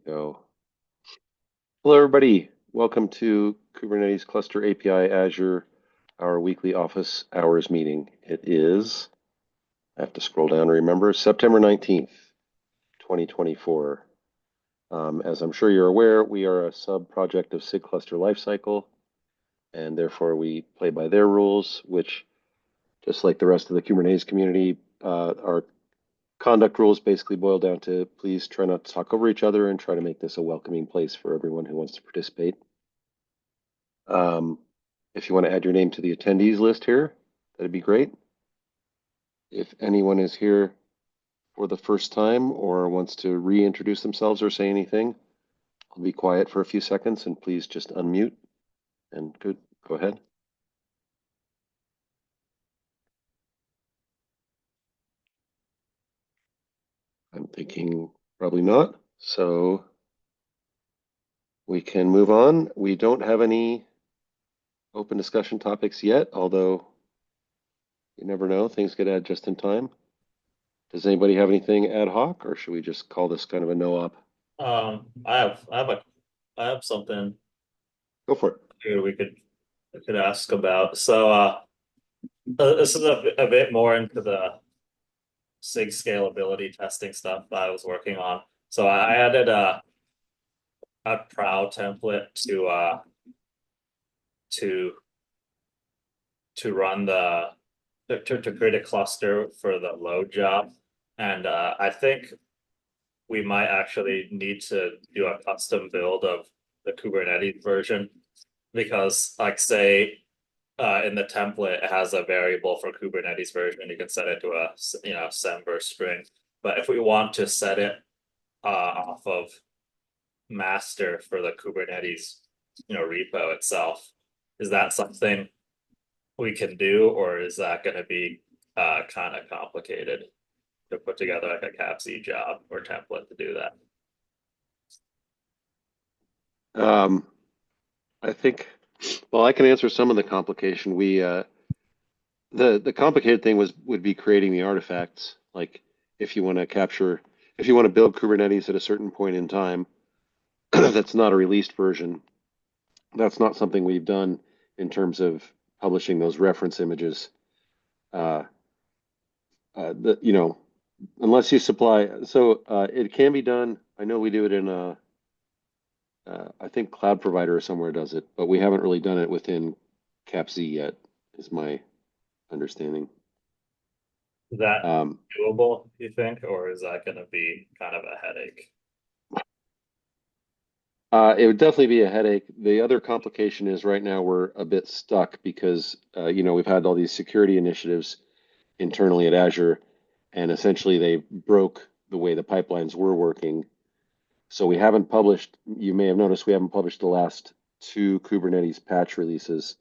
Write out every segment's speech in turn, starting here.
Go. Hello, everybody. Welcome to Kubernetes Cluster API Azure, our weekly office hours meeting. It is, I have to scroll down to remember, September 19th, 2024. As I'm sure you're aware, we are a sub-project of SIG Cluster Lifecycle, and therefore we play by their rules, which, just like the rest of the Kubernetes community, our conduct rules basically boil down to please try not to talk over each other and try to make this a welcoming place for everyone who wants to participate. If you want to add your name to the attendees list here, that'd be great. If anyone is here for the first time or wants to reintroduce themselves or say anything, I'll be quiet for a few seconds and please just unmute and go ahead. I'm thinking probably not, so we can move on. We don't have any open discussion topics yet, although you never know, things get added just in time. Does anybody have anything ad hoc, or should we just call this kind of a no-op? I have something Go for it. here we could ask about. This is a bit more into the SIG scalability testing stuff I was working on. So I added a prow template to run to create a cluster for the load job, and I think we might actually need to do a custom build of the Kubernetes version because, like, say, in the template, it has a variable for Kubernetes version. You can set it to a semver string. But if we want to set it off of master for the Kubernetes repo itself, is that something we can do, or is that going to be kind of complicated to put together like a CAPC job or template to do that? I think, well, I can answer some of the complication. The complicated thing would be creating the artifacts. Like if you want to if you want to build Kubernetes at a certain point in time, that's not a released version. That's not something we've done in terms of publishing those reference images. Uh, you know, unless you supply, so it can be done. I know we do it in I think cloud provider or somewhere does it, but we haven't really done it within CapZ yet, is my understanding. Is that Um, doable, you think, or is that going to be kind of a headache? it would definitely be a headache. The other complication is right now we're a bit stuck because we've had all these security initiatives internally at Azure, and essentially they broke the way the pipelines were working. So we haven't published. You may have noticed we haven't published the last two Kubernetes patch releases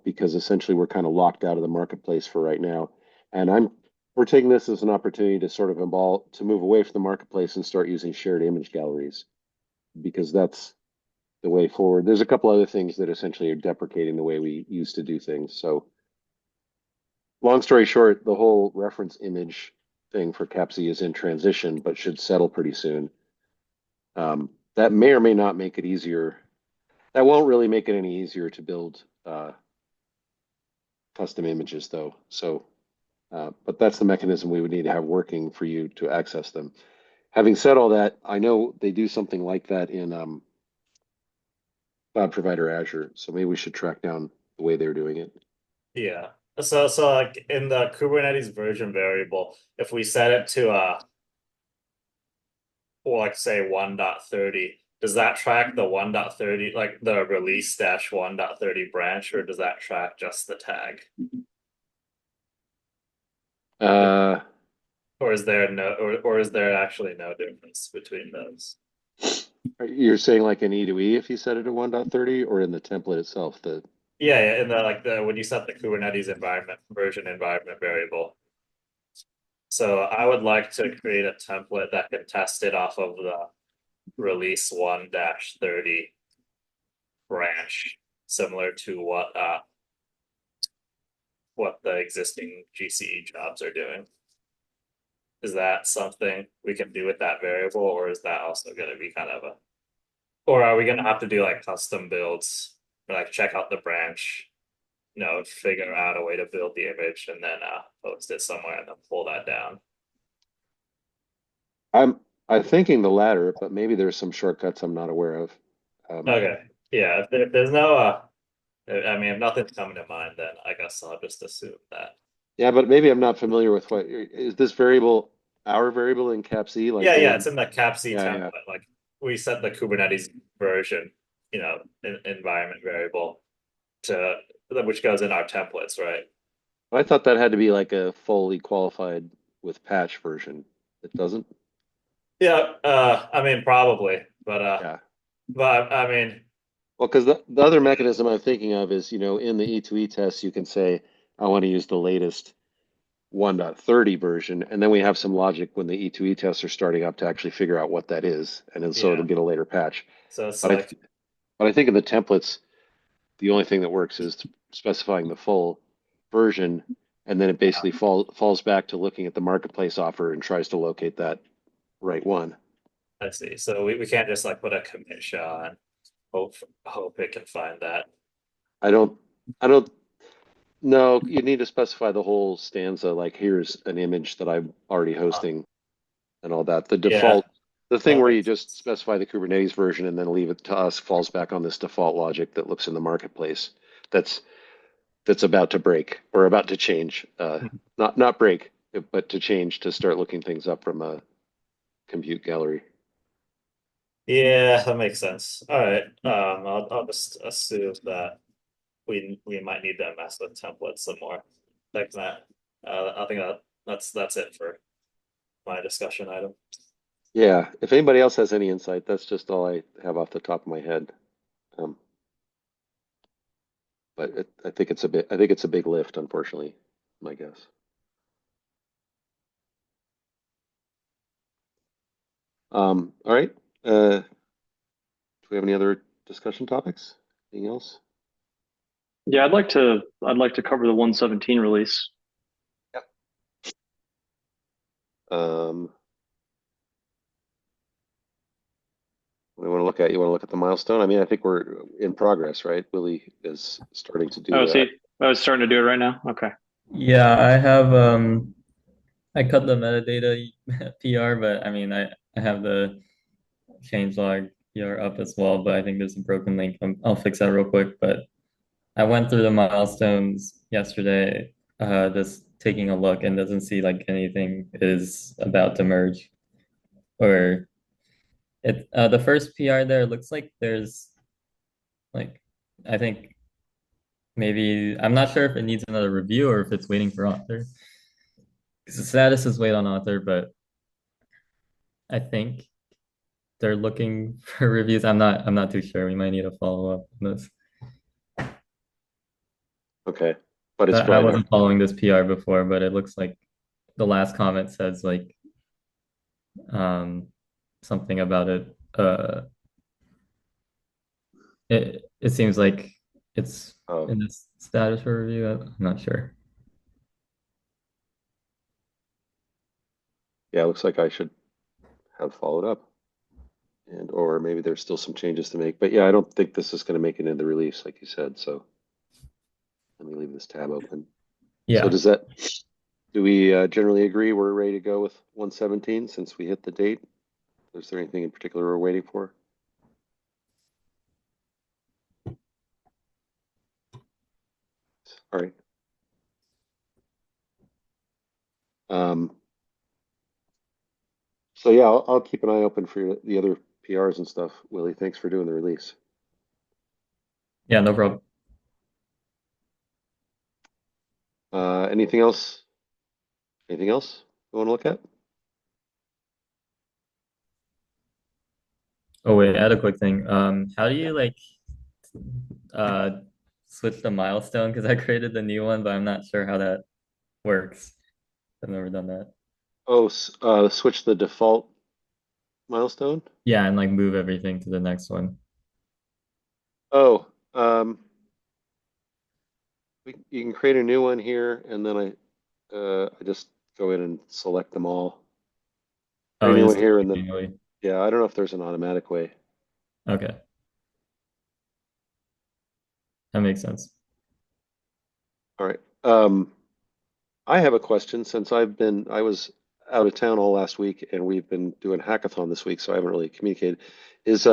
because essentially we're kind of locked out of the marketplace for right now. And we're taking this as an opportunity to sort of to move away from the marketplace and start using shared image galleries because that's the way forward. There's a couple other things that essentially are deprecating the way we used to do things. So long story short, the whole reference image thing for CAPZ is in transition, but should settle pretty soon. That may or may not make it easier. That won't really make it any easier to build custom images, though. But that's the mechanism we would need to have working for you to access them. Having said all that, I know they do something like that in cloud provider Azure, so maybe we should track down the way they're doing it. Yeah. So like in the Kubernetes version variable, if we set it to or like say 1.30, does that track the 1.30, like the release dash 1.30 branch, or does that track just the tag? Uh, Or is there no, or is there actually no difference between those? you're saying like an E2E if you set it to 1.30 or in the template itself, the Yeah, in the like the when you set the Kubernetes environment variable. So I would like to create a template that can test it off of the release 1-30 branch, similar to what the existing GCE jobs are doing. Is that something we can do with that variable, or is that also going to be kind of a, or are we going to have to do like custom builds, or like check out the branch, figure out a way to build the image and then post it somewhere and then pull that down? I'm I'm thinking the latter, but maybe there's some shortcuts I'm not aware of. Um, Okay, yeah. If there's no, I mean, if nothing's coming to mind, then I guess I'll just assume that. yeah, but maybe I'm not familiar with what is this variable, our variable in cap C, like Yeah, the yeah, one? it's in the capc Yeah, yeah. template. Like we set the Kubernetes version, environment variable to which goes in our templates, right? I thought that had to be like a fully qualified with patch version. It doesn't? Yeah, I mean probably, Yeah. but I mean, Well, because the other mechanism I'm thinking of is, in the E2E test, you can say, I want to use the latest 1.30 version, and then we have some logic when the E2E tests are starting up to actually figure out what that is, and then so yeah. it'll get a later patch. So it's But I like, th but I think in the templates, the only thing that works is specifying the full version, and then it basically falls back to looking at the marketplace offer and tries to locate that right one. I see. So we can't just like put a commit SHA and hope it can find that. I don't I don't know. You need to specify the whole stanza, like here's an image that I'm already Uh, hosting and all that. The yeah, default, the thing that where you makes just sense. specify the Kubernetes version and then leave it to us falls back on this default logic that looks in the marketplace that's that's about to break or about to change. Not break, but to change to start looking things up from a compute gallery. Yeah, that makes sense. All right. I'll just assume that we might need to mess with templates some more. Like that. I think that's it for my discussion item. Yeah, if anybody else has any insight, that's just all I have off the top of my head. Um, but I think it's a bit. I think it's a big lift, unfortunately, my guess. All right. Do we have any other discussion topics? Anything else? Yeah, I'd like to cover the 117 release. Yep. Um, what do you want to look at? You want to look at the milestone? I mean, I think we're in progress, right? Willie is starting to Oh, do see, I was starting to do it right now. Okay. Yeah, I cut the metadata PR, but I mean I have the changelog PR up as well, but I think there's a broken link. I'll fix that real quick. But I went through the milestones yesterday, just taking a look and doesn't see like anything is about to merge or the first PR there looks like there's like I think maybe I'm not sure if it needs another review or if it's waiting for author. Because the status is wait on author, but I think they're looking for reviews. I'm not too sure. We might need to follow up on this. okay, but it's I probably not. wasn't following this PR before, but it looks like the last comment says like um something about it. It seems like it's Oh, in this status for review. I'm not sure. yeah, it looks like I should have followed up, and or maybe there's still some changes to make. But yeah, I don't think this is going to make it into the release, like you said. So let me leave this tab open. So Yeah. do we generally agree we're ready to go with 117 since we hit the date? Is there anything in particular we're waiting for? All right. Um, so yeah, I'll keep an eye open for the other PRs and stuff. Willie, thanks for doing the release. Yeah, no problem. Anything else? Anything else you want to look at? Oh wait, I had a quick thing. How do you like uh switch the milestone? Because I created the new one, but I'm not sure how that works. I've never done that. Oh, switch the default milestone. Yeah, and like move everything to the next one. Oh, you can create a new one here, and then I just go in and select them all. Oh, it anyone is here in the, manually. yeah, I don't know if there's an automatic way. Okay, that makes sense. All right. I have a question since I was out of town all last week and we've been doing hackathon this week, so I haven't really communicated. Is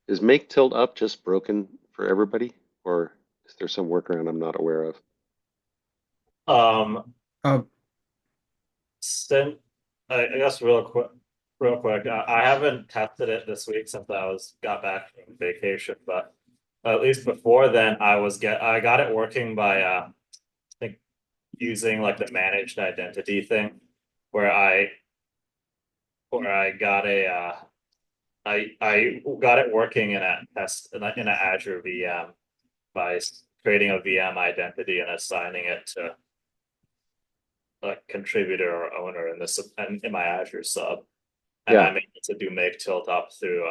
is make tilt up just broken for everybody, or is there some workaround I'm not aware of? Um, Uh, Stint, I guess real quick. I haven't tested it this week since got back from vacation, but at least before then, I got it working by I think using like the managed identity thing, where I got a I got it working in a test in an Azure VM by creating a VM identity and assigning it to like contributor or owner in this and in my Azure sub, and Yeah. I'm able to do make tilt up through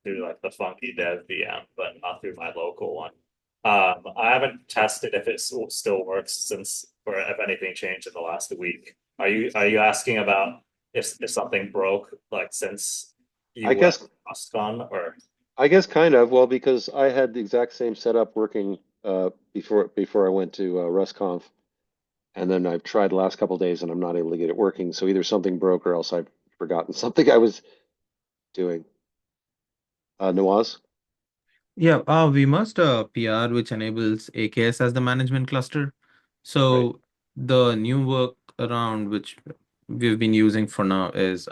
like the funky dev VM, but not through my local one. I haven't tested if it still works since, or if anything changed in the last week. Are you asking about if something broke like since I you went guess Rustcon or? I guess kind of, well, because I had the exact same setup working before I went to RustConf, and then I've tried the last couple days and I'm not able to get it working. So either something broke or else I've forgotten something I was doing. Nawaz? yeah, we must PR which enables AKS as the management cluster. Right. So the new work around which we've been using for now is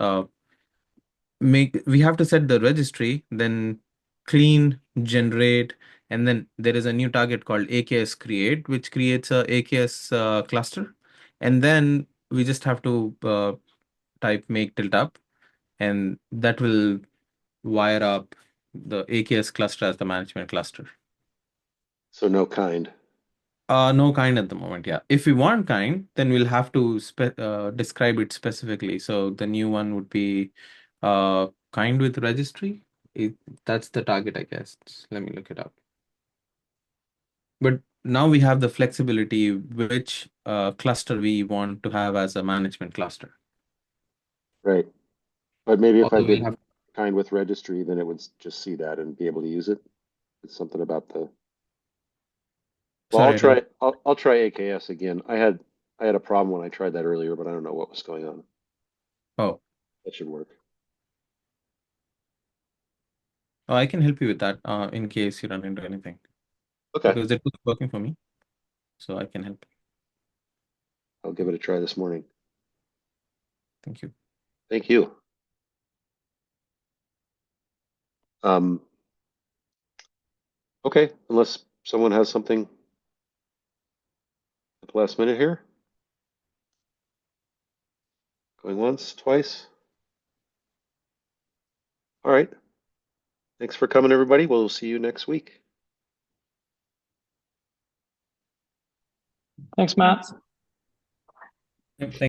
we have to set the registry, then clean, generate, and then there is a new target called AKS create, which creates a AKS cluster. And then we just have to type make tilt up, and that will wire up the AKS cluster as the management cluster. So no kind. No kind at the moment, yeah. If we want kind, then we'll have to describe it specifically. So the new one would be kind with registry. That's the target, I guess. Let me look it up. But now we have the flexibility which cluster we want to have as a management cluster. Right. But maybe if I Although we'll did have kind with registry, then it would just see that and be able to use it. It's something about the. Well, sorry, I didn't. I'll try AKS again. I had a problem when I tried that earlier, but I don't know what was going on. Oh, That should work. oh, I can help you with that in case you run into anything Okay. because it was working for me, so I can help. I'll give it a try this morning. Thank you. Thank you. Um, okay, unless someone has something at the last minute here. Going once, twice. All right. Thanks for coming, everybody. We'll see you next week. Thanks, Matt. Yep,